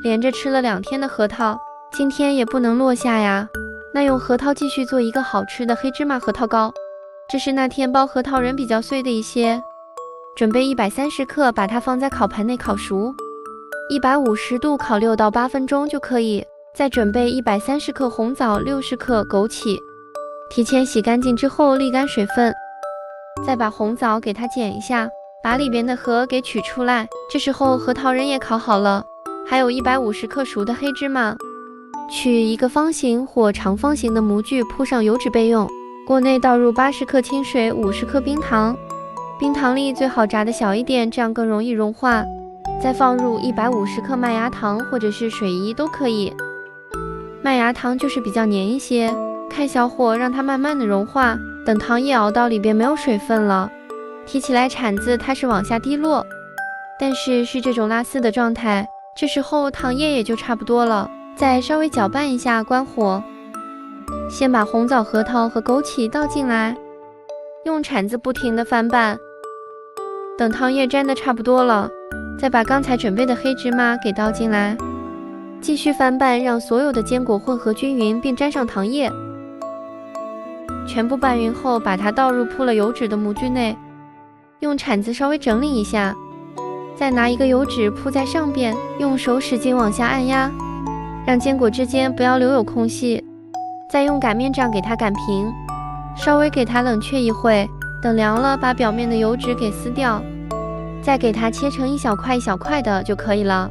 连着吃了2天的核桃，今天也不能落下呀。那用核桃继续做一个好吃的黑芝麻核桃糕。这是那天剥核桃仁比较碎的一些，准备130克，把它放在烤盘内烤熟，150度烤6到8分钟就可以。再准备130克红枣、60克枸杞，提前洗干净之后沥干水分。再把红枣给它剪一下，把里边的核给取出来。这时候核桃仁也烤好了，还有150克熟的黑芝麻。取一个方形或长方形的模具，铺上油纸备用。锅内倒入80克清水、50克冰糖，冰糖粒最好炸得小一点，这样更容易融化。再放入150克麦芽糖或者是水饴都可以。麦芽糖就是比较黏一些，开小火让它慢慢的融化。等糖液熬到里边没有水分了，提起来铲子它是往下滴落，但是这种拉丝的状态。这时候糖液也就差不多了，再稍微搅拌一下，关火。先把红枣、核桃和枸杞倒进来，用铲子不停的翻拌。等糖液粘的差不多了，再把刚才准备的黑芝麻给倒进来，继续翻拌，让所有的坚果混合均匀并沾上糖液。全部拌匀后，把它倒入铺了油纸的模具内，用铲子稍微整理一下，再拿一个油纸铺在上边，用手使劲往下按压，让坚果之间不要留有空隙。再用擀面杖给它擀平，稍微给它冷却一会，等凉了把表面的油脂给撕掉，再给它切成一小块一小块的就可以了。